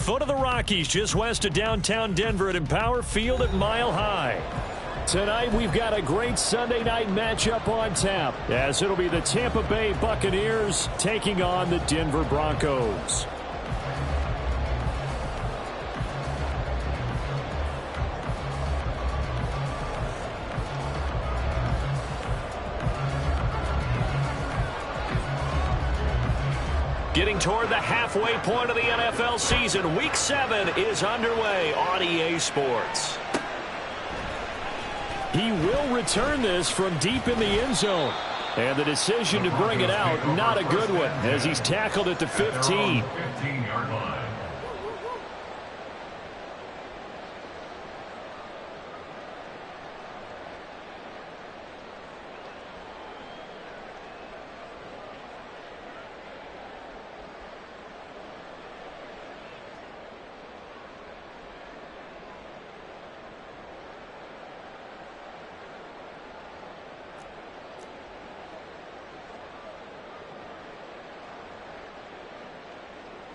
foot of the Rockies, just west of downtown Denver at Empower Field at Mile High. Tonight, we've got a great Sunday night matchup on tap, as it'll be the Tampa Bay Buccaneers taking on the Denver Broncos. Getting toward the halfway point of the NFL season, Week 7 is underway on EA Sports. He will return this from deep in the end zone. And the decision to bring it out, not a good one, as he's tackled at the 15.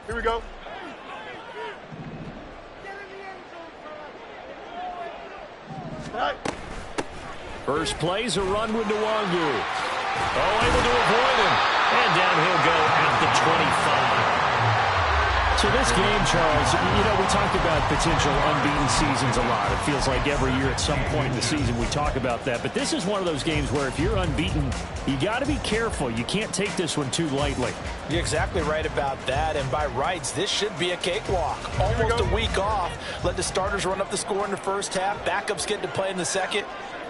Here we go. First play's a run with Nwangu. Oh, able to avoid him. And down he'll go at the 25. So this game, Charles, you know, we talked about potential unbeaten seasons a lot. It feels like every year at some point in the season we talk about that. But this is one of those games where if you're unbeaten, you got to be careful. You can't take this one too lightly. You're exactly right about that. And by rights, this should be a cakewalk. Almost a week off. Let the starters run up the score in the first half. Backups get to play in the second.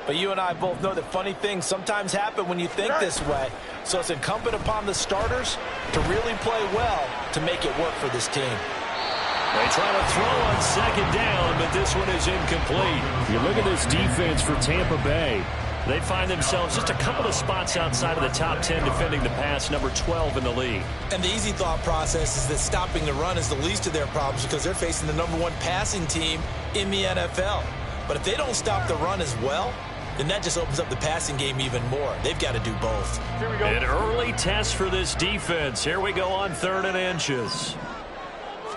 But you and I both know that funny things sometimes happen when you think this way. So it's incumbent upon the starters to really play well to make it work for this team. They try to throw on second down, but this one is incomplete. You look at this defense for Tampa Bay. They find themselves just a couple of spots outside of the top 10 defending the pass, number 12 in the league. And the easy thought process is that stopping the run is the least of their problems because they're facing the #1 passing team in the NFL. But if they don't stop the run as well, then that just opens up the passing game even more. They've got to do both. Here we go. An early test for this defense. Here we go on 3rd and inches.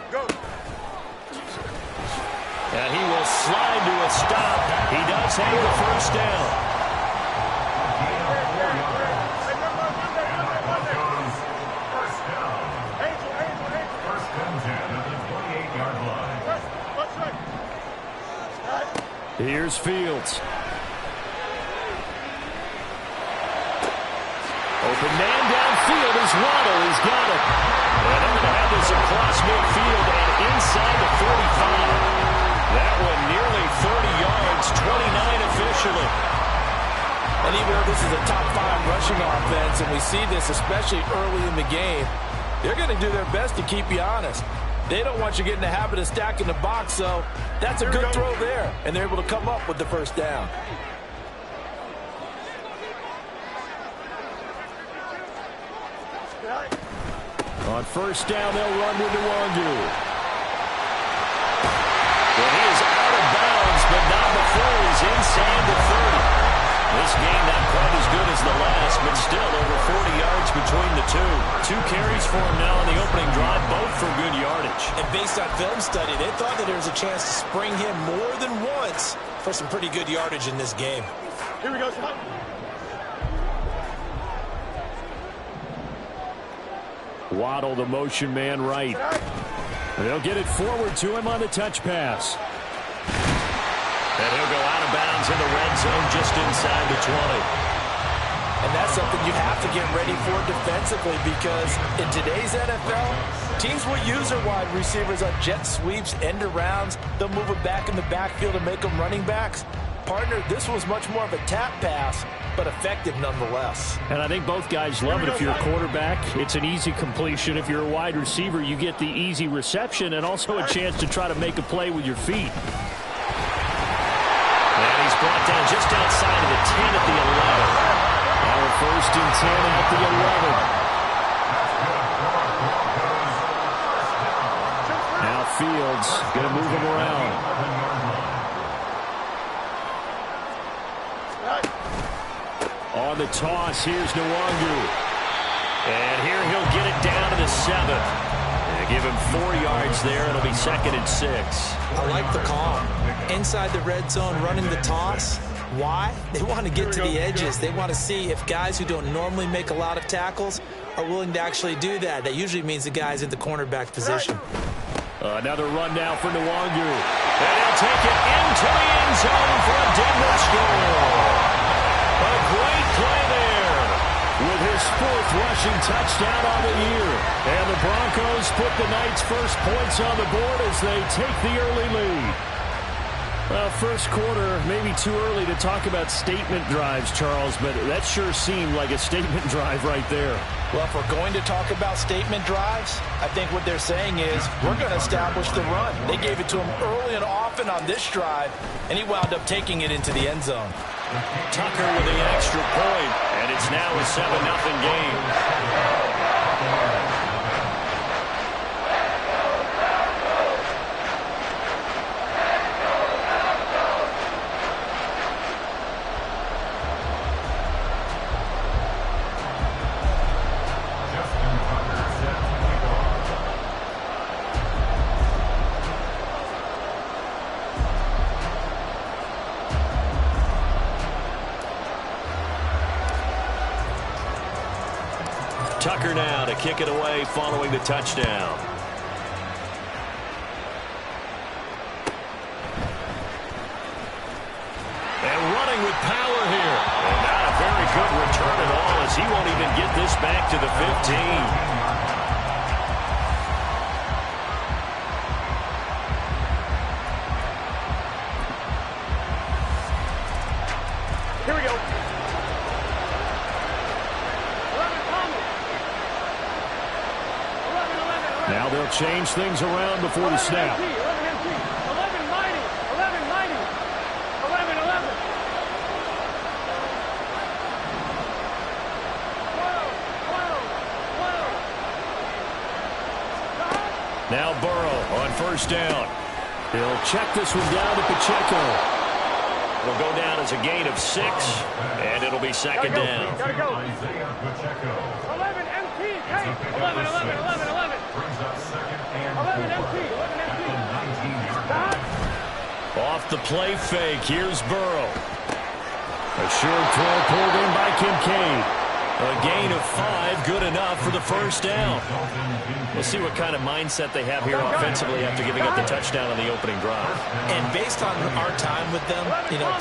Go. And he will slide to a stop. He does have the first down. Here's Fields. Open man downfield is Waddle. He's got it. And they're going to have this across midfield and inside the 45. That one nearly 30 yards, 29 officially. And even though this is a top 5 rushing offense, and we see this especially early in the game, they're going to do their best to keep you honest. They don't want you getting the habit of stacking the box, so that's a good throw there. And they're able to come up with the first down. On first down, they'll run with Nwangu. Well, he is out of bounds, but not before he's inside the 30. This game not quite as good as the last, but still over 40 yards between the two. 2 carries for him now on the opening drive, both for good yardage. And based on film study, they thought that there was a chance to spring him more than once for some pretty good yardage in this game. Here we go. Waddle, the motion man right. They'll get it forward to him on the touch pass. And he'll go out of bounds in the red zone just inside the 20. And that's something you have to get ready for defensively because in today's NFL, teams will use their wide receivers on jet sweeps, end arounds. They'll move it back in the backfield and make them running backs. Partner, this was much more of a tap pass, but effective nonetheless. And I think both guys love it. If you're a quarterback, it's an easy completion. If you're a wide receiver, you get the easy reception and also a chance to try to make a play with your feet. And he's brought down just outside of the 10 at the 11. Now a 1st and 10 at the 11. Now Fields going to move him around. On the toss, here's Nwangu. And here he'll get it down to the 7. They give him 4 yards there. It'll be 2nd and 6. I like the call. Inside the red zone, running the toss. Why? They want to get to the edges. They want to see if guys who don't normally make a lot of tackles are willing to actually do that. That usually means the guy's in the cornerback position. Another run now for Nwangu. And he'll take it into the end zone for a Denver score. A great play there with his 4th rushing touchdown on the year. And the Broncos put the night's first points on the board as they take the early lead. Well, first quarter, maybe too early to talk about statement drives, Charles, but that sure seemed like a statement drive right there. Well, if we're going to talk about statement drives, I think what they're saying is we're going to establish the run. They gave it to him early and often on this drive, and he wound up taking it into the end zone. Tucker with the extra point, and it's now a 7-0 game. Tucker now to kick it away following the touchdown. And running with power here. And not a very good return at all as he won't even get this back to the 15. Here we go. Now they'll change things around before the snap. 11 mighty. 11 mighty. 11. Now Burrow on first down. He'll check this one down to Pacheco. It'll go down as a gain of 6, and it'll be 2nd down. Gotta go. 11 MT. Hey, 11. 11 MT. Off the play fake, here's Burrow. A short throw pulled in by Kincaid. A gain of 5, good enough for the first down. We'll see what kind of mindset they have here offensively after giving up the touchdown on the opening drive. And based on our time with them,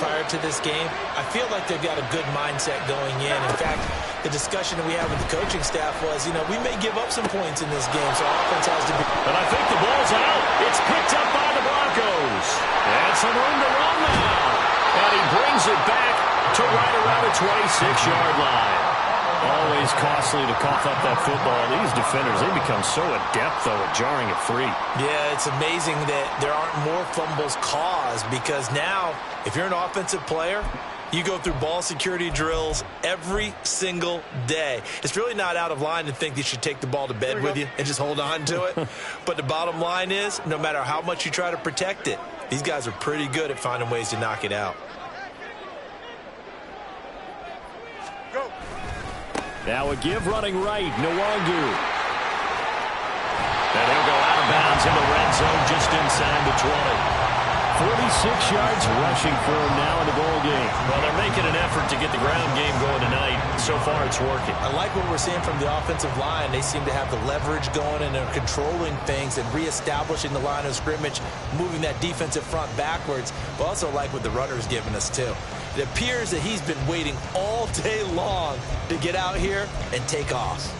prior to this game, I feel like they've got a good mindset going in. In fact, the discussion that we had with the coaching staff was, we may give up some points in this game, so our offense has to be. But I think the ball's out. It's picked up by the Broncos. And some room to run now. And he brings it back to right around the 26-yard line. Always costly to cough up that football. These defenders, they become so adept, though, at jarring it free. Yeah, it's amazing that there aren't more fumbles caused because now, if you're an offensive player, you go through ball security drills every single day. It's really not out of line to think you should take the ball to bed with you and just hold on to it. But the bottom line is, no matter how much you try to protect it, these guys are pretty good at finding ways to knock it out. Now a give running right, Nwangu. And he'll go out of bounds in the red zone just inside the 20. 46 yards rushing for him now in the ball game. Well, they're making an effort to get the ground game going tonight. So far, it's working. I like what we're seeing from the offensive line. They seem to have the leverage going, and they're controlling things and reestablishing the line of scrimmage, moving that defensive front backwards. But also like what the runner's giving us, too. It appears that he's been waiting all day long to get out here and take off.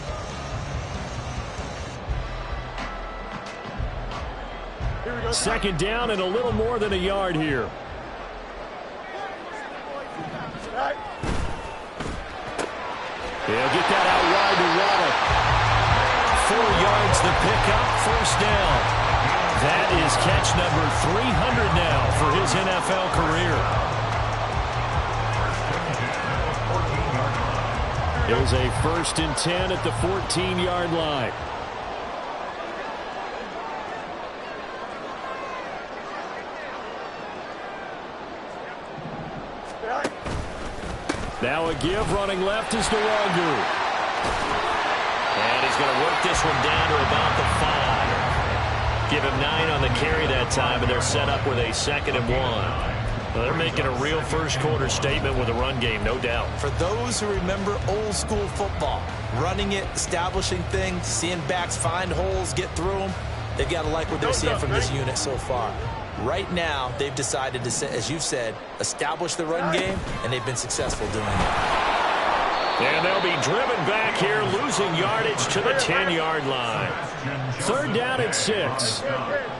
Second down and a little more than a yard here. He'll get that out wide to Waddle. 4 yards the pickup, first down. That is catch number 300 now for his NFL career. There's a 1st and 10 at the 14-yard line. Now a give running left is Nwangu. And he's going to work this one down to about the 5. give him 9 on the carry that time, and they're set up with a 2nd and 1. Well, they're making a real first-quarter statement with a run game, no doubt. For those who remember old-school football, running it, establishing things, seeing backs find holes, get through them, they've got to like what they're seeing from this unit so far. Right now, they've decided to, as you've said, establish the run game, and they've been successful doing it. And they'll be driven back here, losing yardage to the 10-yard line. 3rd down and 6.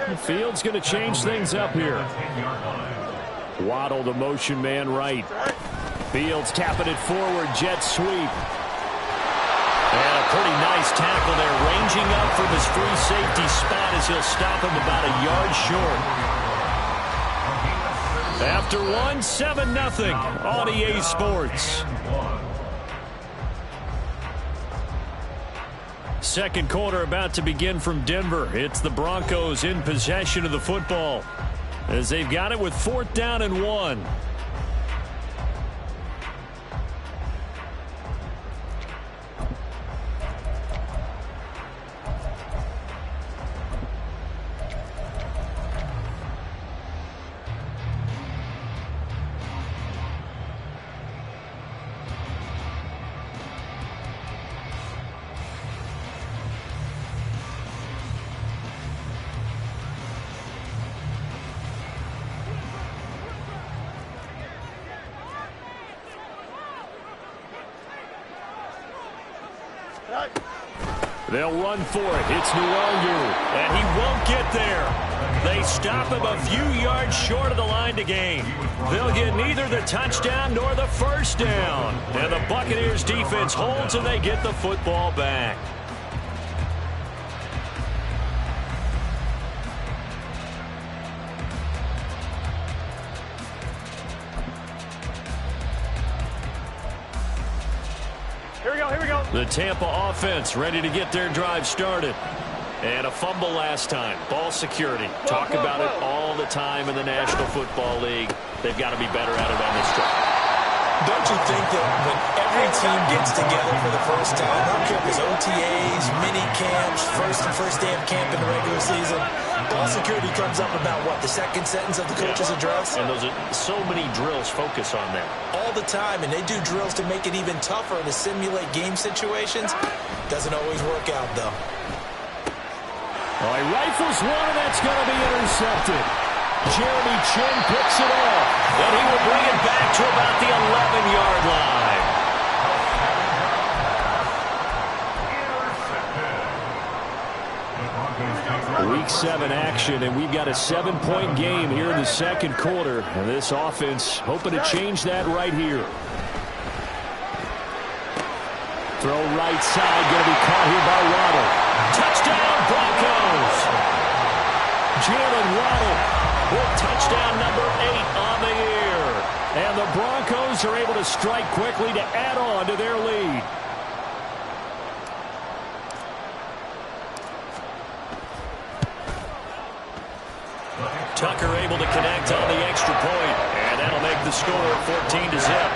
The field's going to change things up here. Waddle, the motion man right. Fields tapping it forward, jet sweep. And a pretty nice tackle there, ranging up from his free safety spot as he'll stop him about a yard short. After 1, 7-0 on EA Sports. Second quarter about to begin from Denver. It's the Broncos in possession of the football as they've got it with 4th down and 1. They'll run for it. It's Nwangu, and he won't get there. They stop him a few yards short of the line to gain. They'll get neither the touchdown nor the first down. And the Buccaneers defense holds, and they get the football back. Here we go. The Tampa offense ready to get their drive started. And a fumble last time. Ball security. Talk about it all the time in the National Football League. They've got to be better at it on this drive. Don't you think that when every team gets together for the first time, I don't care if it's OTAs, mini camps, first day of camp in the regular season, ball security comes up about what, the second sentence of the coach's address? And those are so many drills focus on that. All the time, and they do drills to make it even tougher to simulate game situations. Doesn't always work out, though. All right, rifles one, and that's going to be intercepted. Jeremy Chin picks it off, and he will bring it back to about the 11-yard line. Week 7 action, and we've got a 7-point game here in the second quarter. And this offense hoping to change that right here. Throw right side, going to be caught here by Waddle. Touchdown, Broncos! Jalen Waddle with touchdown number 8 on the year. And the Broncos are able to strike quickly to add on to their lead. Tucker able to connect on the extra point, and that'll make the score 14-0.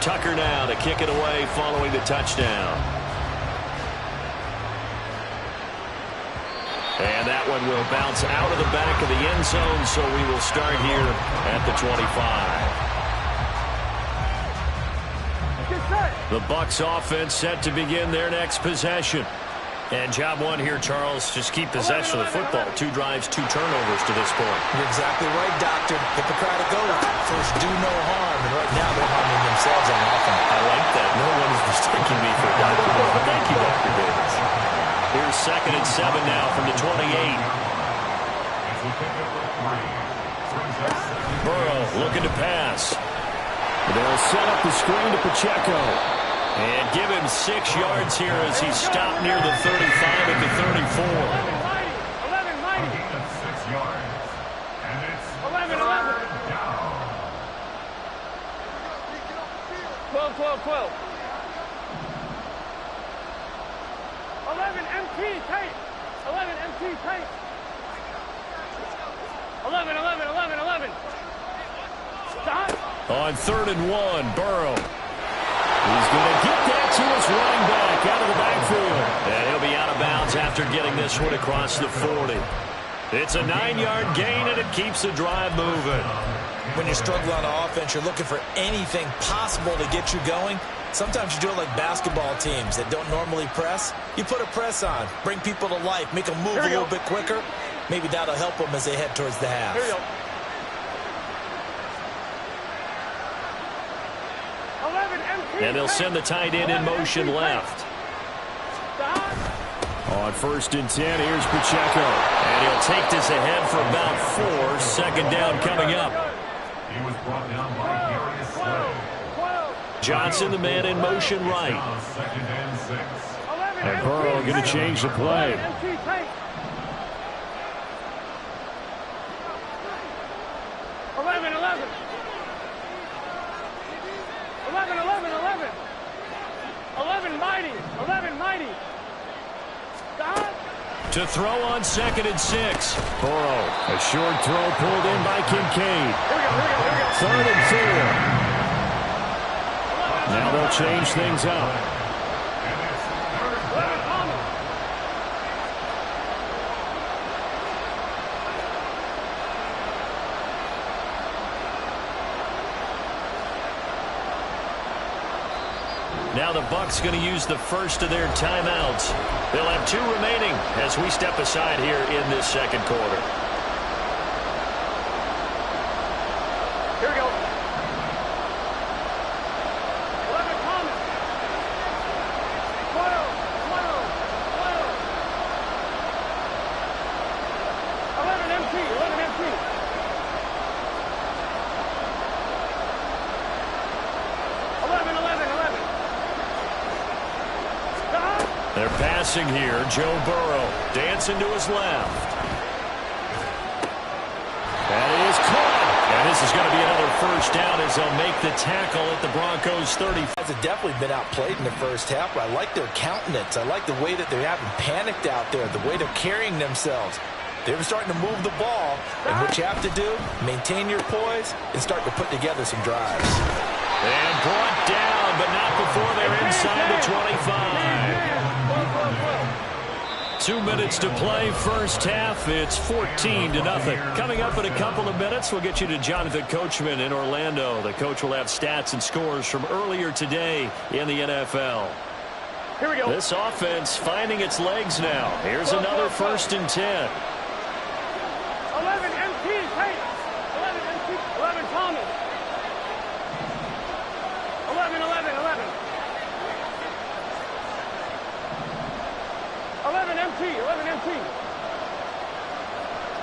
Tucker now to kick it away following the touchdown. And that one will bounce out of the back of the end zone, so we will start here at the 25. The Bucs offense set to begin their next possession. And job one here, Charles, just keep possession of the football. 2 drives, 2 turnovers to this point. You're exactly right, Doctor. Hippocratic oath. First, do no harm. And right now, they're harming themselves on offense. I like that. No one is mistaking me for Dr. But thank you, Dr. Davis. Here's 2nd and 7 now from the 28. Burrow looking to pass. They'll set up the screen to Pacheco. And give him 6 yards here as he's stopped near the 35 at the 34. 11, mighty. 6 yards. And it's 11. 12. 11 MT tape. 11 MT tape. 11. Stop. On 3rd and 1, Burrow. He's going to get that to his running back out of the backfield. And he'll be out of bounds after getting this one across the 40. It's a 9-yard gain, and it keeps the drive moving. When you're struggling on offense, you're looking for anything possible to get you going. Sometimes you do it like basketball teams that don't normally press. You put a press on, bring people to life, make them move a little bit quicker. Maybe that'll help them as they head towards the half. Here we go. 11 MT. And they'll send the tight end in motion left. On 1st and 10, here's Pacheco. And he'll take this ahead for about 4. 2nd down coming up. He was brought down by Sz2. Johnson, the man in motion right. 2nd and 6. And Burrow going to change the play. 11, 11. 11, 11, 11. 11 mighty. 11 mighty. Stop. To throw on 2nd and 6. Burrow, a short throw pulled in by Kincaid. 3rd and 4. Now they'll change things up. Now the Bucs going to use the first of their timeouts. They'll have 2 remaining as we step aside here in this 2nd quarter. Here we go. 11 Thomas. 12, 12, 12. 11 MT, 11 MT. 11, 11, 11. Stop. They're passing here. Joe Burrow dancing to his left. That is caught. And this is going to be another 1st down as they'll make the tackle at the Broncos 30. Guys have definitely been outplayed in the 1st half, but I like their countenance. I like the way that they haven't panicked out there, the way they're carrying themselves. They're starting to move the ball, and what you have to do, maintain your poise and start to put together some drives. And brought down, but not before they're inside the 25. 2 minutes to play, 1st half. It's 14-0. Coming up in a couple of minutes, we'll get you to Jonathan Coachman in Orlando. The coach will have stats and scores from earlier today in the NFL. Here we go. This offense finding its legs now. Here's another 1st and 10. 11 MT, Tate. 11 MT, 11 Thomas. 11, 11, 11. 11 MT, 11 MT.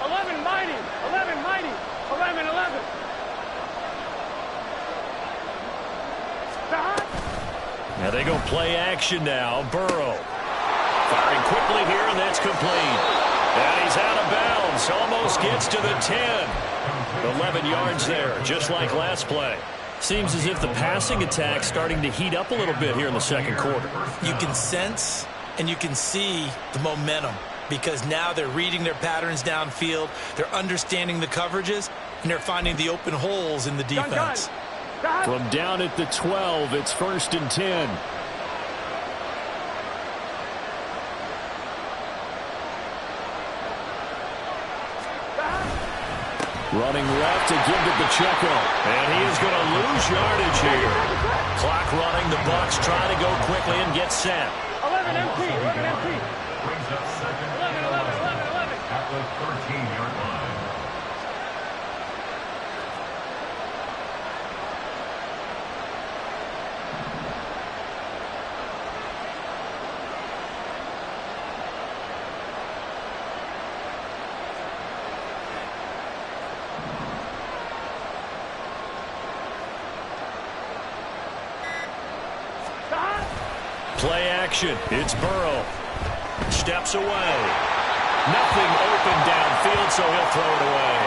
11 mighty, 11 mighty. 11, 11. Stop. Now they go play action now. Burrow firing quickly here, and that's complete. And he's out of bounds. Almost gets to the 10. 11 yards there, just like last play. Seems as if the passing attack's starting to heat up a little bit here in the 2nd quarter. You can sense and you can see the momentum because now they're reading their patterns downfield, they're understanding the coverages, and they're finding the open holes in the defense. From down at the 12, it's 1st and 10. Running left to give to Pacheco. And he is going to lose yardage here. Clock running. The Bucs try to go quickly and get set. 11 MT, 11 MT. Brings up 2nd 11, 11, 11, 11. at the 13-yard line. Play action. It's Burrow. Steps away. Nothing open downfield, so he'll throw it away.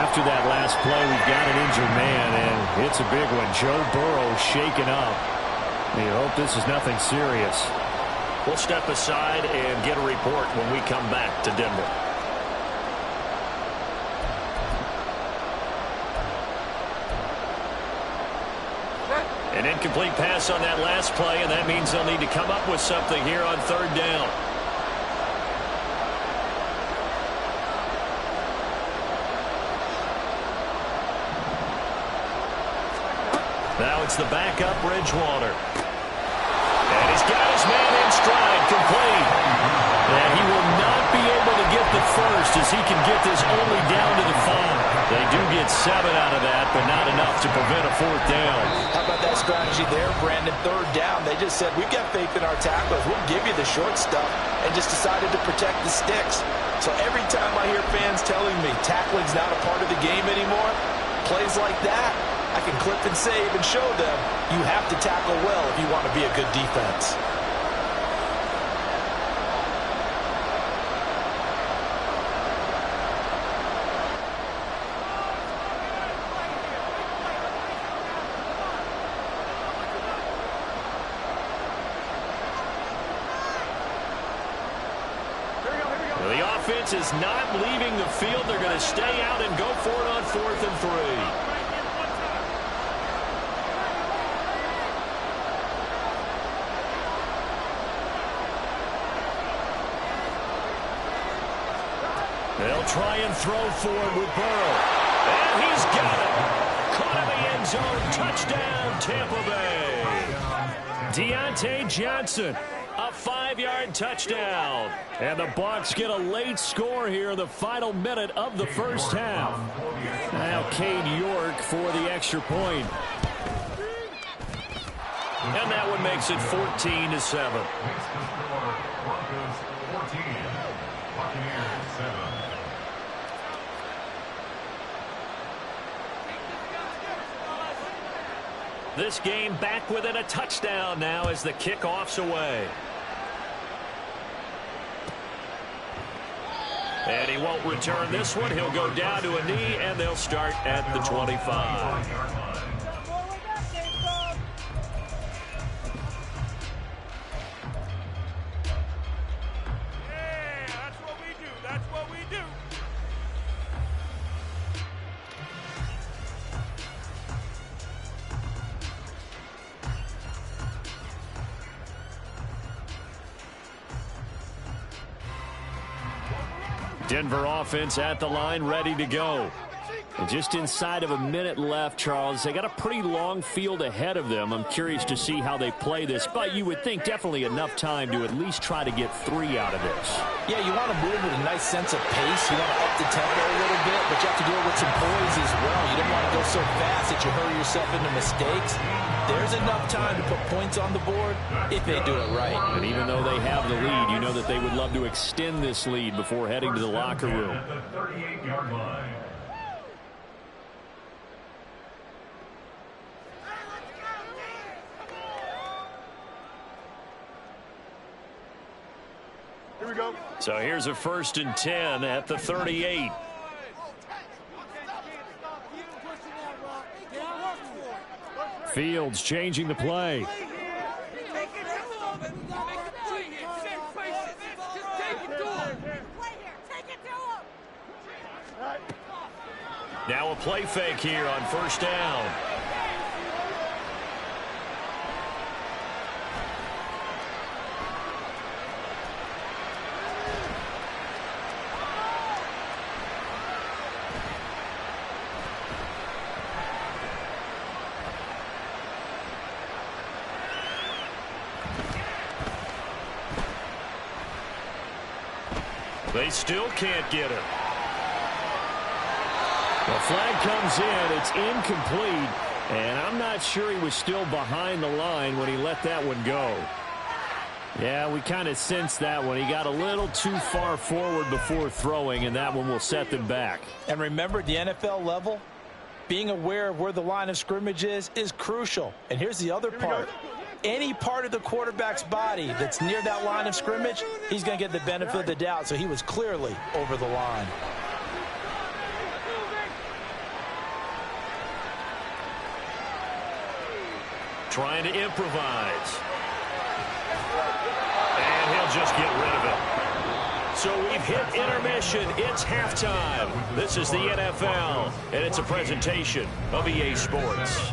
After that last play, we've got an injured man, and it's a big one. Joe Burrow shaken up. We hope this is nothing serious. We'll step aside and get a report when we come back to Denver. An incomplete pass on that last play, and that means they'll need to come up with something here on third down. Now it's the backup, Bridgewater. And he's got his man in stride, complete. And he will not be able to get the first as he can get this only down to the 5. They do get 7 out of that, but not enough to prevent a 4th down. How about that strategy there, Brandon? Third down, they just said, we've got faith in our tacklers. We'll give you the short stuff, and just decided to protect the sticks. So every time I hear fans telling me tackling's not a part of the game anymore, plays like that, I can clip and save and show them you have to tackle well if you want to be a good defense. The offense is not leaving the field. They're going to stay out and go for it on 4th and 3. They'll try and throw for it with Burrow. And he's got it. Caught in the end zone. Touchdown, Tampa Bay. Deontay Johnson, a 5-yard touchdown. And the Bucs get a late score here in the final minute of the first half. Now Cade York for the extra point. And that one makes it 14-7. Broncos 14, Buccaneers 7. This game back within a touchdown now as the kickoff's away. And he won't return this one. He'll go down to a knee, and they'll start at the 25. Denver offense at the line, ready to go. And just inside of a minute left, Charles. They got a pretty long field ahead of them. I'm curious to see how they play this, but you would think definitely enough time to at least try to get 3 out of this. Yeah, you want to move with a nice sense of pace. You want to up the tempo a little bit, but you have to do it with some poise as well. You don't want to go so fast that you hurry yourself into mistakes. There's enough time to put points on the board if they do it right. And even though they have the lead, you know that they would love to extend this lead before heading to the locker room. At the 38-yard line. Here we go. So here's a 1st and 10 at the 38. Fields changing the play. Now a play fake here on 1st down. They still can't get it. The flag comes in. It's incomplete. And I'm not sure he was still behind the line when he let that one go. Yeah, we kind of sensed that one. He got a little too far forward before throwing, and that one will set them back. And remember, at the NFL level, being aware of where the line of scrimmage is crucial. And here's the other part. Any part of the quarterback's body that's near that line of scrimmage, he's going to get the benefit of the doubt. So he was clearly over the line. Trying to improvise. And he'll just get rid of it. So we've hit intermission. It's halftime. This is the NFL, and it's a presentation of EA Sports.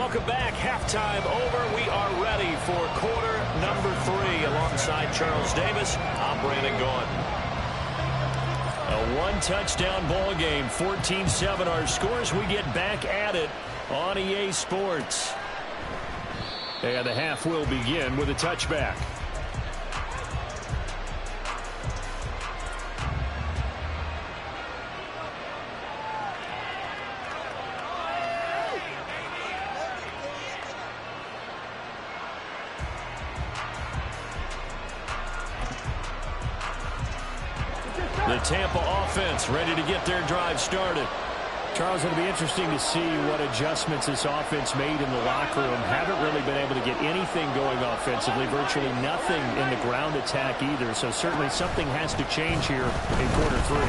Welcome back. Halftime over. We are ready for quarter number 3. Alongside Charles Davis, I'm Brandon Gaughan. A one-touchdown ball game, 14-7 our scores. We get back at it on EA Sports. And the half will begin with a touchback. The Tampa offense ready to get their drive started. Charles, it'll be interesting to see what adjustments this offense made in the locker room. Haven't really been able to get anything going offensively. Virtually nothing in the ground attack either. So certainly something has to change here in quarter 3.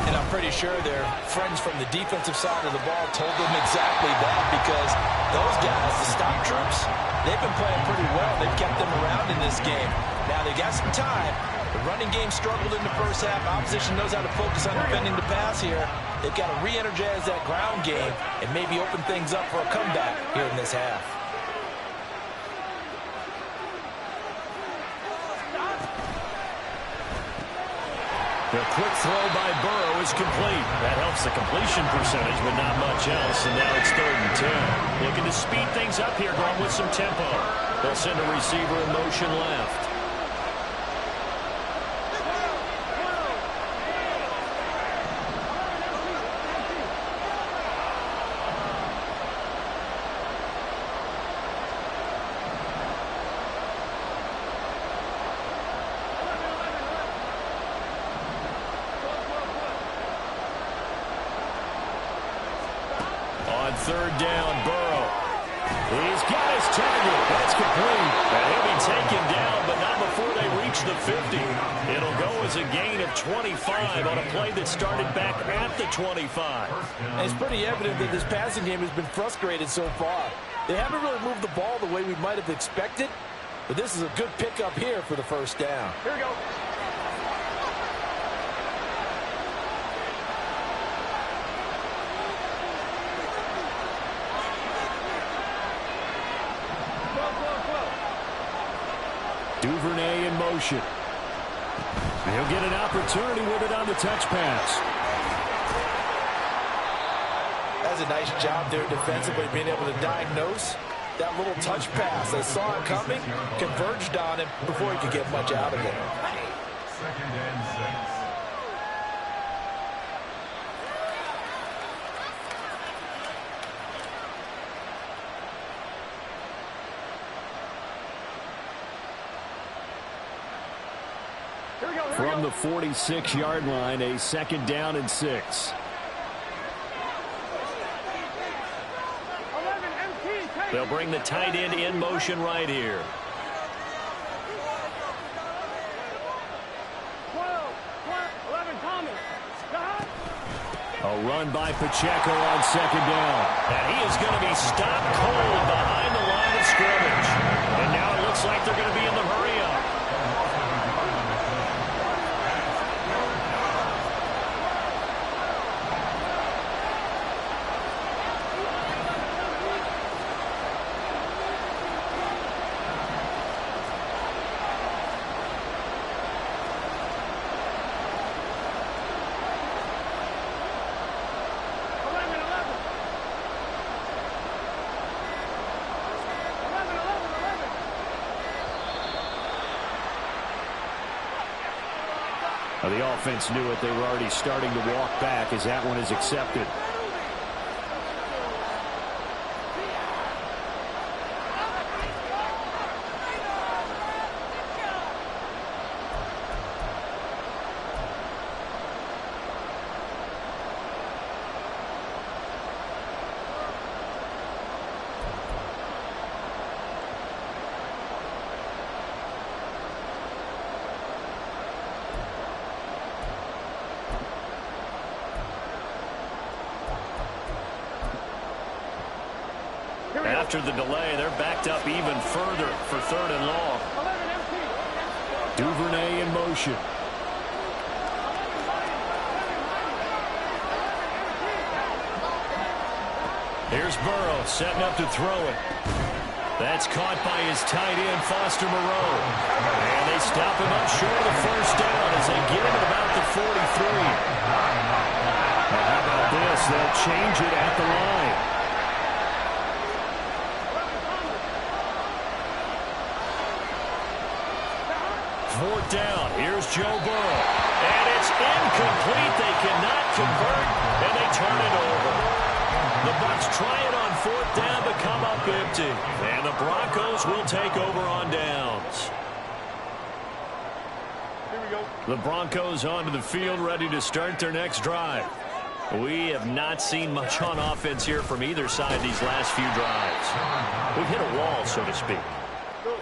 And I'm pretty sure their friends from the defensive side of the ball told them exactly that, because those guys, the stop troops, they've been playing pretty well. They've kept them around in this game. Now they got some time. The running game struggled in the first half. Opposition knows how to focus on defending the pass here. They've got to re-energize that ground game and maybe open things up for a comeback here in this half. The quick throw by Burrow is complete. That helps the completion percentage, but not much else. And now it's 3rd and 10. Looking to speed things up here, going with some tempo. They'll send a receiver in motion left. On 3rd down, Burrow. He's got his target. That's complete. And he'll be taken down, but not before they reach the 50. It'll go as a gain of 25 on a play that started back at the 25. And it's pretty evident that this passing game has been frustrated so far. They haven't really moved the ball the way we might have expected, but this is a good pickup here for the 1st down. Here we go. Duvernay in motion. He'll get an opportunity with it on the touch pass. That's a nice job there defensively, being able to diagnose that little touch pass. They saw it coming, converged on it before he could get much out of it. 2nd and 6. From the 46-yard line, a 2nd down and 6. 11 empty. They'll bring the tight end in motion right here. 12, 11, Thomas. A run by Pacheco on 2nd down. And he is going to be stopped cold behind the line of scrimmage. And now it looks like they're going to be in the hurry-up. The offense knew it. They were already starting to walk back as that one is accepted. After the delay, they're backed up even further for 3rd and long. Duvernay in motion. Here's Here's Burrow setting up to throw it. That's caught by his tight end, Foster Moreau. And they stop him up short of the first down as they get him at about the 43. Now, how about this? They'll change it at the line. Fourth down. Here's Joe Burrow. And it's incomplete. They cannot convert, and they turn it over. The Bucs try it on fourth down to come up empty. And the Broncos will take over on downs. Here we go. The Broncos onto the field, ready to start their next drive. We have not seen much on offense here from either side these last few drives. We've hit a wall, so to speak.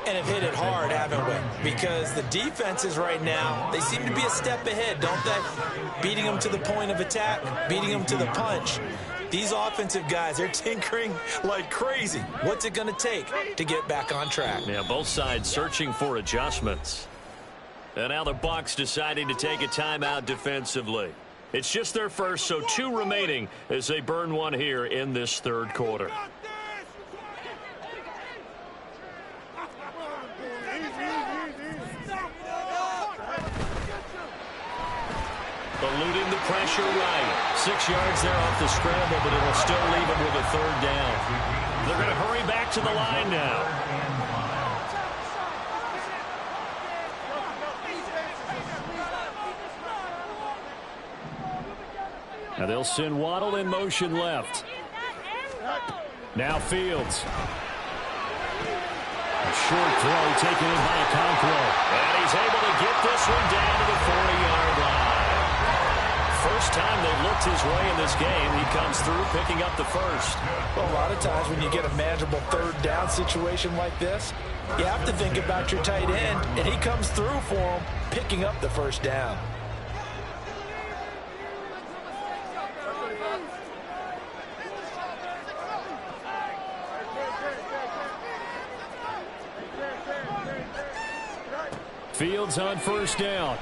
And have hit it hard, haven't we? Because the defenses right now, they seem to be a step ahead, don't they? Beating them to the point of attack, beating them to the punch. These offensive guys, they're tinkering like crazy. What's it going to take to get back on track? Yeah, both sides searching for adjustments. And now the Bucs deciding to take a timeout defensively. It's just their first, so 2 remaining as they burn one here in this third quarter. Eluding the pressure right. 6 yards there off the scramble, but it'll still leave him with a third down. They're going to hurry back to the line now. Now they'll send Waddle in motion left. Now Fields. A short throw taken in by Okonkwo. And he's able to get this one down to the 40-yard line. First time they looked his way in this game, he comes through picking up the first. Well, a lot of times when you get a manageable third down situation like this, you have to think about your tight end, and he comes through for him, picking up the first down. Fields on first down.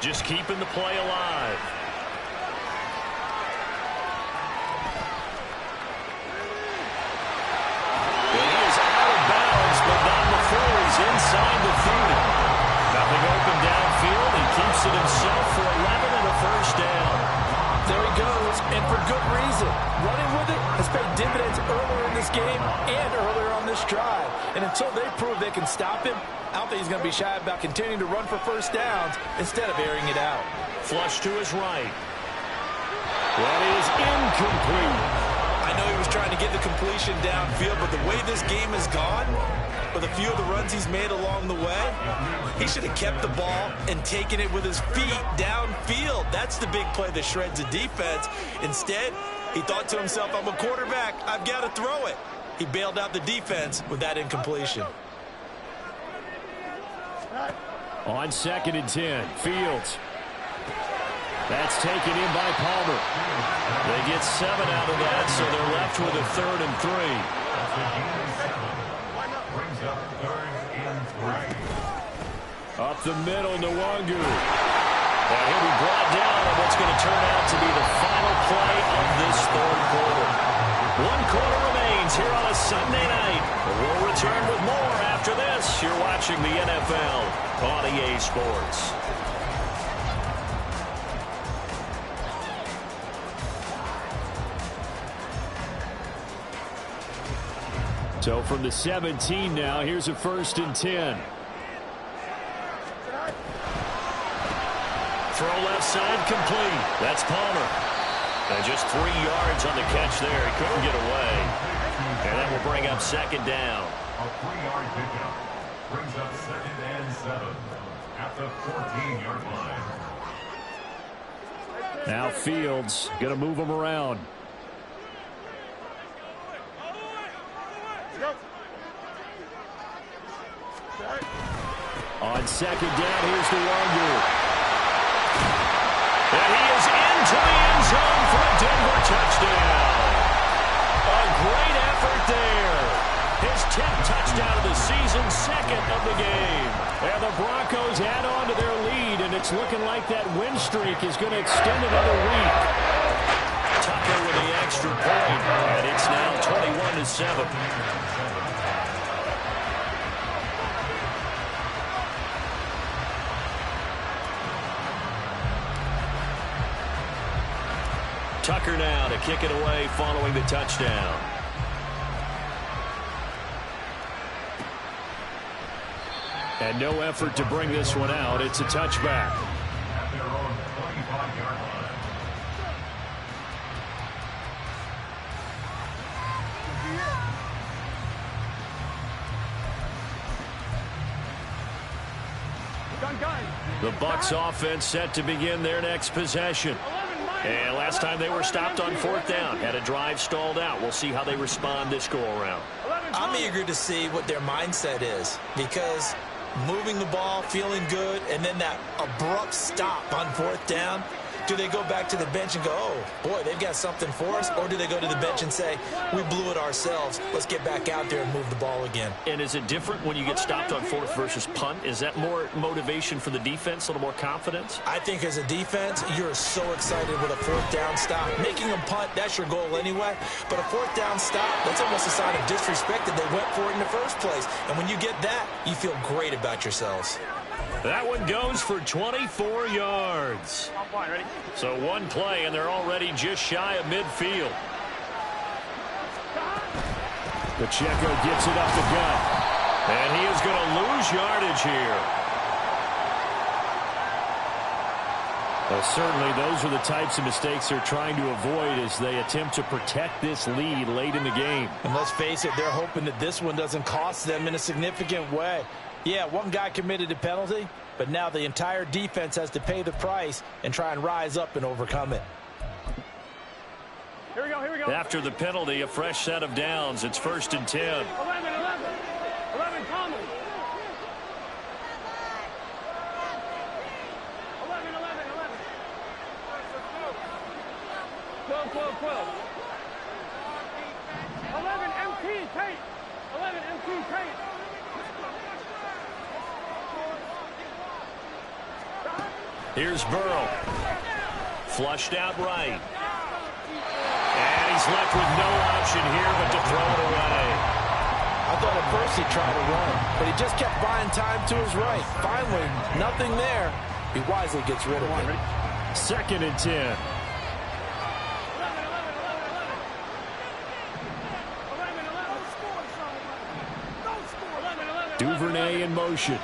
Just keeping the play alive. Well, he is out of bounds, but not before he's inside the 30. Nothing open downfield. He keeps it himself for 11 and a first down. There he goes, and for good reason. Running with it has paid dividends earlier in this game and earlier on this drive. And until they prove they can stop him, I don't think he's going to be shy about continuing to run for first downs instead of airing it out. Flush to his right. That is incomplete. I know he was trying to get the completion downfield, but the way this game has gone, with a few of the runs he's made along the way, he should have kept the ball and taken it with his feet downfield. That's the big play that shreds a defense. Instead, he thought to himself, I'm a quarterback, I've got to throw it. He bailed out the defense with that incompletion. On 2nd and 10, Fields. That's taken in by Palmer. They get 7 out of that, so they're left with a 3rd and 3. Brings up 3rd and 3. Up the middle, Nwangu. And he'll be brought down on what's going to turn out to be the final play of this third quarter. 1 quarter remains here on a Sunday night. We'll return with more after this. You're watching the NFL on EA Sports. So from the 17 now, here's a 1st and 10. Throw left side complete. That's Palmer. And just 3 yards on the catch there. He couldn't get away. And that will bring up 2nd down. A 3-yard pickup brings up 2nd and 7 at the 14-yard line. Now Fields going to move him around. On 2nd down, here's Nwangu. And he is into the end zone for a Denver touchdown. A great effort there. His 10th touchdown of the season. season second of the game. And the Broncos add on to their lead, and it's looking like that win streak is going to extend another week. Tucker with the extra point, and it's now 21-7. Tucker now to kick it away following the touchdown. And no effort to bring this one out. It's a touchback. At their own 25-yard line. The Bucs offense set to begin their next possession. And last time they were stopped on fourth down, had a drive stalled out. We'll see how they respond this go-around. I'm eager to see what their mindset is, because moving the ball, feeling good, and then that abrupt stop on fourth down, do they go back to the bench and go, oh, boy, they've got something for us? Or do they go to the bench and say, we blew it ourselves, let's get back out there and move the ball again? And is it different when you get stopped on fourth versus punt? Is that more motivation for the defense, a little more confidence? I think as a defense, you're so excited with a fourth down stop. Making them punt, that's your goal anyway. But a fourth down stop, that's almost a sign of disrespect that they went for it in the first place. And when you get that, you feel great about yourselves. That one goes for 24 yards. So one play, and they're already just shy of midfield. Pacheco gets it up the gut. And he is going to lose yardage here. Well, certainly those are the types of mistakes they're trying to avoid as they attempt to protect this lead late in the game. And let's face it, they're hoping that this one doesn't cost them in a significant way. Yeah, one guy committed a penalty, but now the entire defense has to pay the price and try and rise up and overcome it. Here we go, here we go. After the penalty, a fresh set of downs. It's 1st and 10. 11 common. 12. 11 MT tape. 11 MT tape. Here's Burrow. Flushed out right. And he's left with no option here but to throw it away. I thought at first he tried to run, but he just kept buying time to his right. Finally, nothing there. He wisely gets rid of it. 2nd and 10. Duvernay in motion.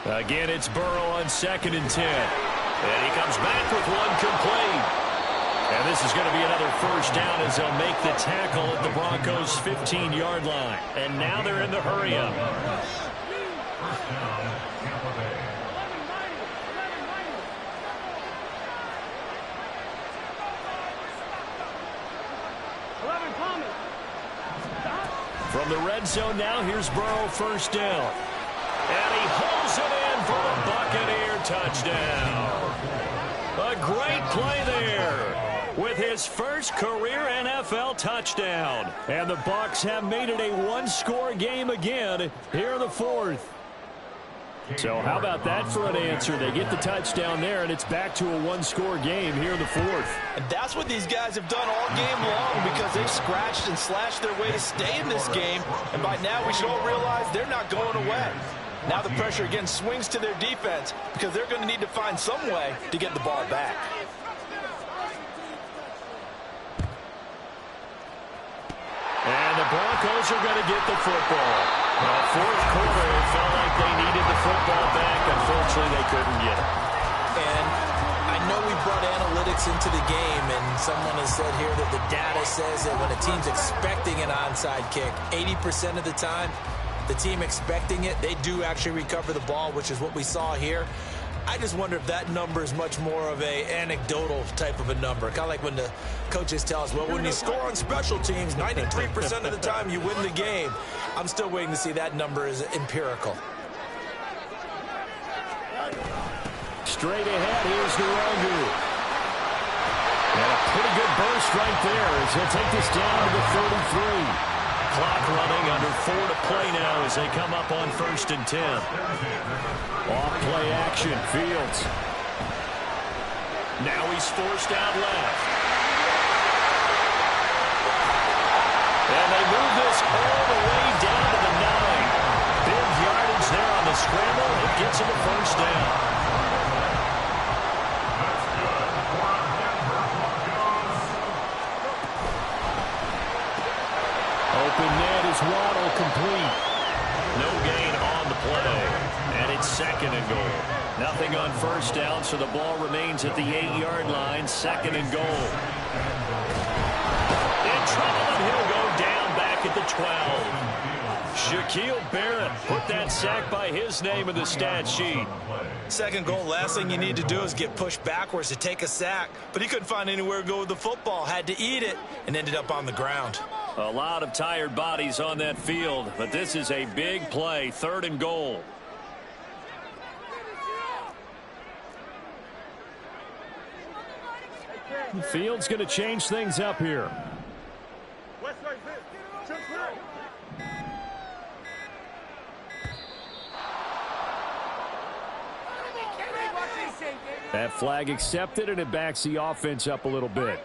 Again, it's Burrow on 2nd and 10. And he comes back with one complete. And this is going to be another first down as they'll make the tackle at the Broncos' 15-yard line. And now they're in the hurry-up. First down, Tampa Bay. From the red zone now, here's Burrow, first down. And he holds it in for the Buccaneer touchdown. A great play there with his first career NFL touchdown. And the Bucs have made it a one-score game again here in the 4th. So how about that for an answer? They get the touchdown there, and it's back to a one-score game here in the 4th. And that's what these guys have done all game long, because they've scratched and slashed their way to stay in this game. And by now we should all realize they're not going away. Now the pressure again swings to their defense, because they're going to need to find some way to get the ball back. And the Broncos are going to get the football. Well, 4th quarter, it felt like they needed the football back. Unfortunately, they couldn't get it. And I know we brought analytics into the game, and someone has said here that the data says that when a team's expecting an onside kick, 80% of the time, the team expecting it, they do actually recover the ball, which is what we saw here. I just wonder if that number is much more of a anecdotal type of a number. Kind of like when the coaches tell us, well, when you score on special teams, 93% of the time you win the game. I'm still waiting to see that number is empirical. Straight ahead, here's Nwogu. And a pretty good burst right there as he'll take this down to the 33. Clock running, under 4 to play now as they come up on 1st and 10. Off play action, Fields. Now he's forced out left. And they move this all the way down to the 9. Big yardage there on the scramble. It gets him a first down. Open net is Waddle, complete. No gain on the play. And it's 2nd and goal. Nothing on 1st down, so the ball remains at the 8-yard line. 2nd and goal. In trouble, and he'll go down back at the 12. Shaquille Barrett put that sack by his name in the stat sheet. 2nd goal, last thing you need to do is get pushed backwards to take a sack. But he couldn't find anywhere to go with the football. Had to eat it and ended up on the ground. A lot of tired bodies on that field, but this is a big play. 3rd and goal. Fields going to change things up here. That flag accepted, and it backs the offense up a little bit.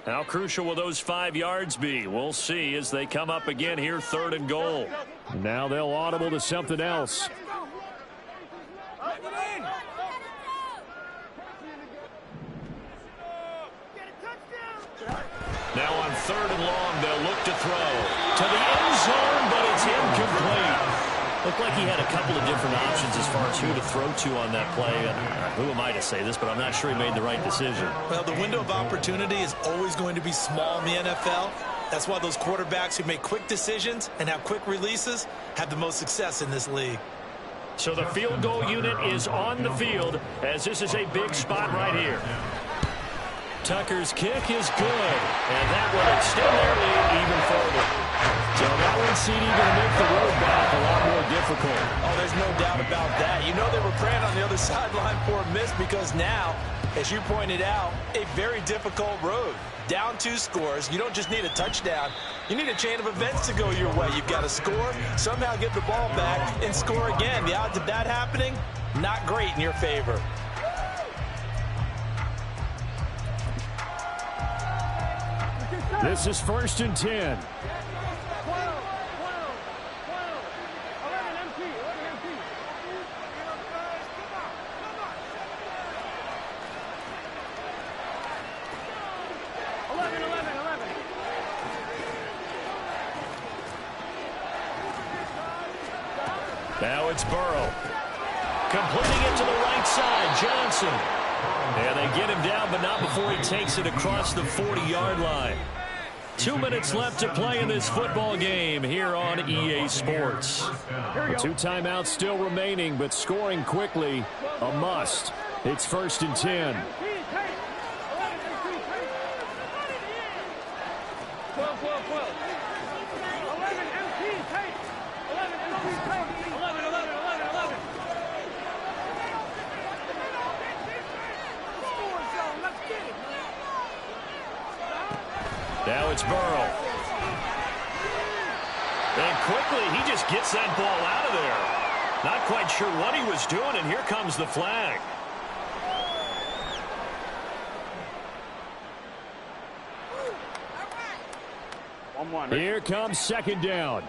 How crucial will those 5 yards be? We'll see as they come up again here, 3rd and goal. Now they'll audible to something else. Now on 3rd and long, they'll look to throw to the end zone, but it's incomplete. Looked like he had a couple of different options as far as who to throw to on that play. And who am I to say this, but I'm not sure he made the right decision. Well, the window of opportunity is always going to be small in the NFL. That's why those quarterbacks who make quick decisions and have quick releases have the most success in this league. So the field goal unit is on the field as this is a big spot right here. Tucker's kick is good, and that will extend their lead even further. So that one, CD, going to make the road back a lot more difficult. Oh, there's no doubt about that. You know they were praying on the other sideline for a miss because now, as you pointed out, a very difficult road. Down 2 scores. You don't just need a touchdown. You need a chain of events to go your way. You've got to score, somehow get the ball back, and score again. The odds of that happening, not great in your favor. This is 1st and 10. Now it's Burrow. Completing it to the right side, Johnson. And they get him down, but not before he takes it across the 40-yard line. 2 minutes left to play in this football game here on EA Sports. 2 timeouts still remaining, but scoring quickly, a must. It's 1st and 10. Now it's Burrow. And quickly, he just gets that ball out of there. Not quite sure what he was doing, and here comes the flag. Here comes 2nd down.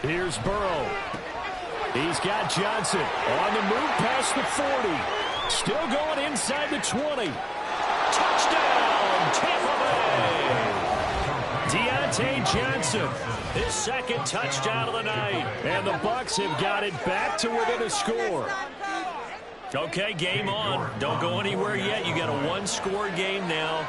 Here's Burrow. He's got Johnson on the move past the 40. Still going inside the 20. Touchdown, Tampa Bay. Deontay Johnson, his 2nd touchdown of the night. And the Bucs have got it back to within a score. Okay, game on. Don't go anywhere yet. You got a one-score game now.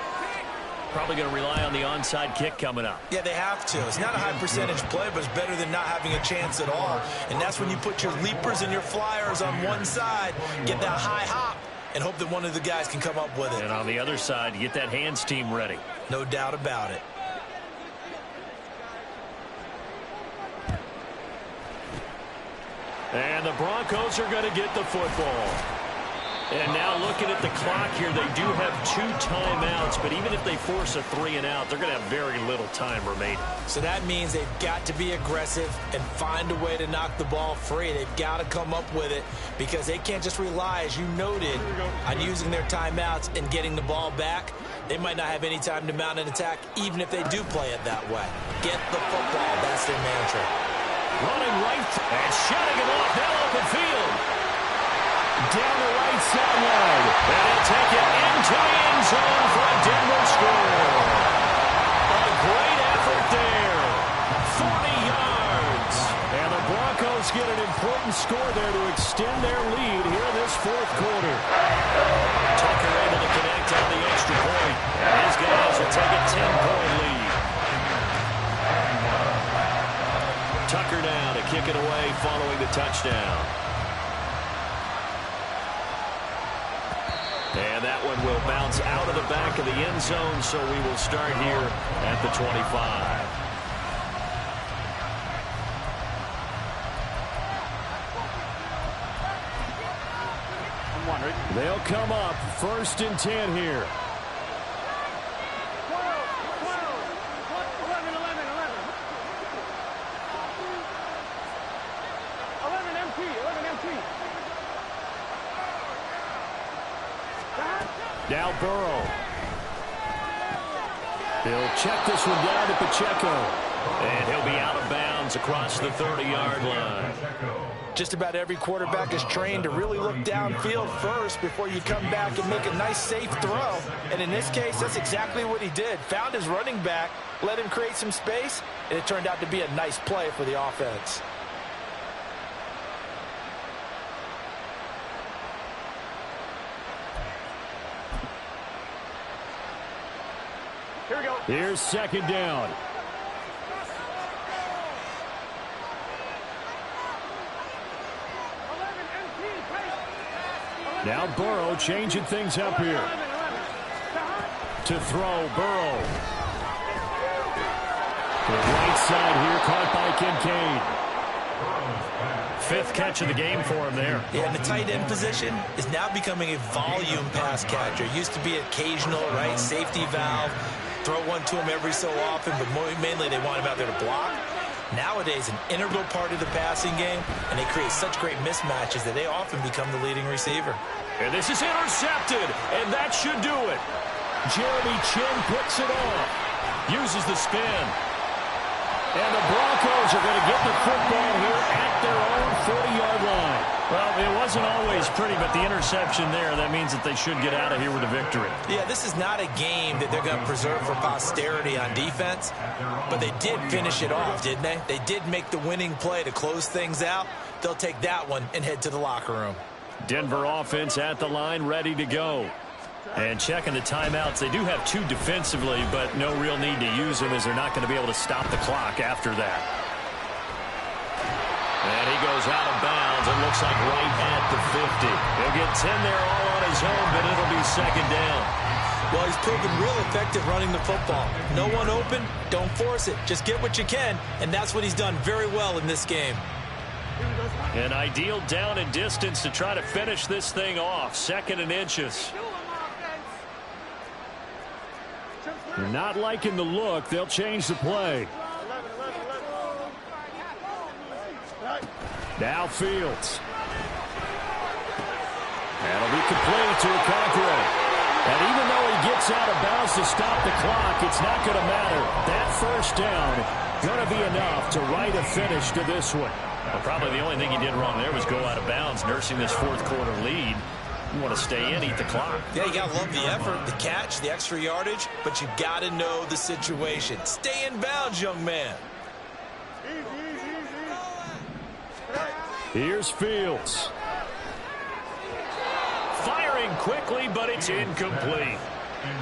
Probably going to rely on the onside kick coming up. Yeah, they have to. It's not a high percentage play, but it's better than not having a chance at all. And that's when you put your leapers and your flyers on one side, get that high hop, and hope that one of the guys can come up with it. And on the other side, you get that hands team ready. No doubt about it. And the Broncos are going to get the football. And now looking at the clock here, they do have 2 timeouts, but even if they force a 3-and-out, they're going to have very little time remaining. So that means they've got to be aggressive and find a way to knock the ball free. They've got to come up with it because they can't just rely, as you noted, on using their timeouts and getting the ball back. They might not have any time to mount an attack, even if they do play it that way. Get the football. That's their mantra. Running right and shutting him off now open field. Down the right sideline. And he'll take it into the end zone for a Denver score. A great effort there. 40 yards. And the Broncos get an important score there to extend their lead here this fourth quarter. Tucker able to connect on the extra point. These guys will take a 10-point lead. Tucker now to kick it away following the touchdown. And that one will bounce out of the back of the end zone, so we will start here at the 25. They'll come up 1st and 10 here. 11 MT. Now Burrow. He'll check this one down to Pacheco. And he'll be out of bounds across the 30-yard line. Just about every quarterback is trained to really look downfield first before you come back and make a nice, safe throw. And in this case, that's exactly what he did. Found his running back, let him create some space, and it turned out to be a nice play for the offense. Here we go. Here's 2nd down. Now Burrow changing things up here. To throw, Burrow. To the right side here, caught by Kincaid. 5th catch of the game for him there. Yeah, and the tight end position is now becoming a volume pass catcher. Used to be occasional, right? Safety valve. Throw one to him every so often, but mainly they want him out there to block. Nowadays, an integral part of the passing game, and they create such great mismatches that they often become the leading receiver. And this is intercepted, and that should do it. Jeremy Chin picks it off. Uses the spin. And the Broncos are going to get the football here at their own 40-yard line. Well, it wasn't always pretty, but the interception there, that means that they should get out of here with a victory. Yeah, this is not a game that they're going to preserve for posterity on defense, but they did finish it off, didn't they? They did make the winning play to close things out. They'll take that one and head to the locker room. Denver offense at the line, ready to go. And checking the timeouts, they do have 2 defensively, but no real need to use them as they're not going to be able to stop the clock after that. And he goes out of bounds. It looks like right at the 50. He'll get 10 there all on his own, but it'll be 2nd down. Well, he's proven real effective running the football. No one open, don't force it. Just get what you can, and that's what he's done very well in this game. An ideal down and distance to try to finish this thing off. 2nd and inches. They're not liking the look. They'll change the play. Now Fields. That'll be complete to Okonkwo. And even though he gets out of bounds to stop the clock, it's not going to matter. That 1st down going to be enough to write a finish to this one. Well, probably the only thing he did wrong there was go out of bounds, nursing this 4th quarter lead. You want to stay in, eat the clock. Yeah, you got to love the effort, the catch, the extra yardage, but you got to know the situation. Stay in bounds, young man. Here's Fields. quickly, but it's incomplete.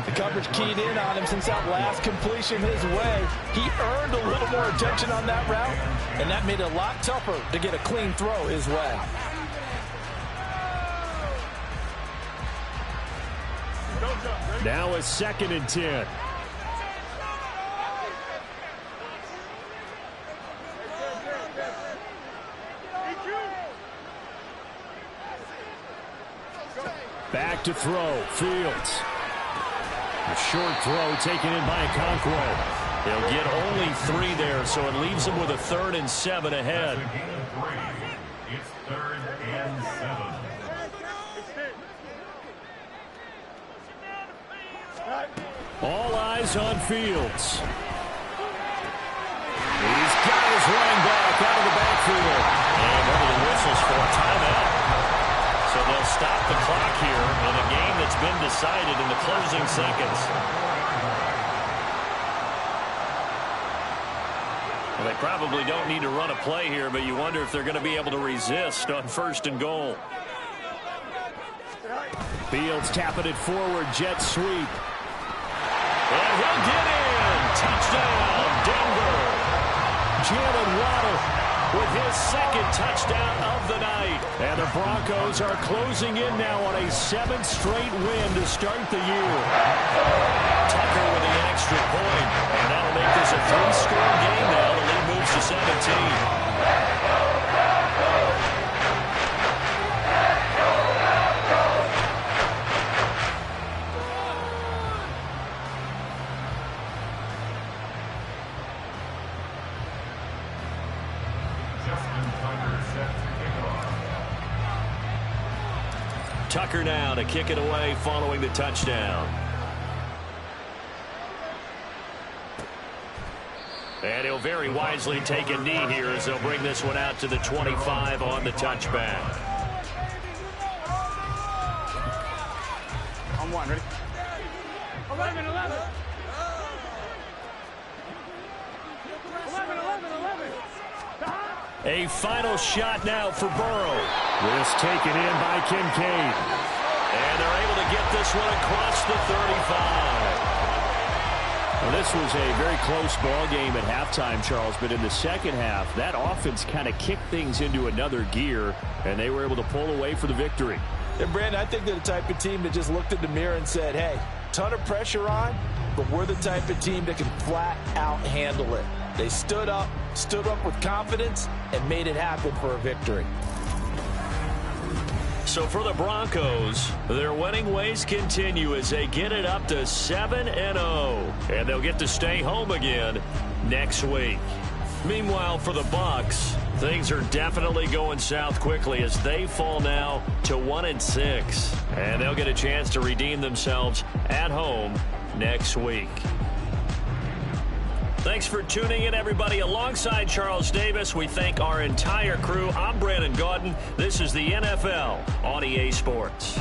The coverage keyed in on him since that last completion his way. He earned a little more attention on that route, and that made it a lot tougher to get a clean throw his way. Now a 2nd and 10. Back to throw, Fields. A short throw taken in by Okonkwo. He'll get only 3 there, so it leaves him with a 3rd and 7 ahead. It's 3rd and 7. All eyes on Fields. He's got his running back out of the backfield. And over the whistles for a timeout. So they'll stop the clock here in a game that's been decided in the closing seconds. Well, they probably don't need to run a play here, but you wonder if they're going to be able to resist on 1st and goal. Fields tapping it forward, jet sweep. And he'll get in. Touchdown, Denver. Jalen Waddle with his 2nd touchdown of the night. And the Broncos are closing in now on a 7th straight win to start the year. Tucker with the extra point. And that'll make this a 3-score game now. The lead moves to 17. Tucker now to kick it away following the touchdown. And he'll very wisely take a knee here as they'll bring this one out to the 25 on the touchback. On 1, ready? 11, 11. 11. A final shot now for Burrow. This taken in by Kincaid. And they're able to get this one across the 35. Well, this was a very close ball game at halftime, Charles, but in the second half, that offense kind of kicked things into another gear, and they were able to pull away for the victory. And Brandon, I think they're the type of team that just looked in the mirror and said, hey, ton of pressure on, but we're the type of team that can flat out handle it. They stood up with confidence, and made it happen for a victory. So for the Broncos, their winning ways continue as they get it up to 7-0. And they'll get to stay home again next week. Meanwhile, for the Bucs, things are definitely going south quickly as they fall now to 1-6. And they'll get a chance to redeem themselves at home next week. Thanks for tuning in, everybody. Alongside Charles Davis, we thank our entire crew. I'm Brandon Gaudin. This is the NFL on EA Sports.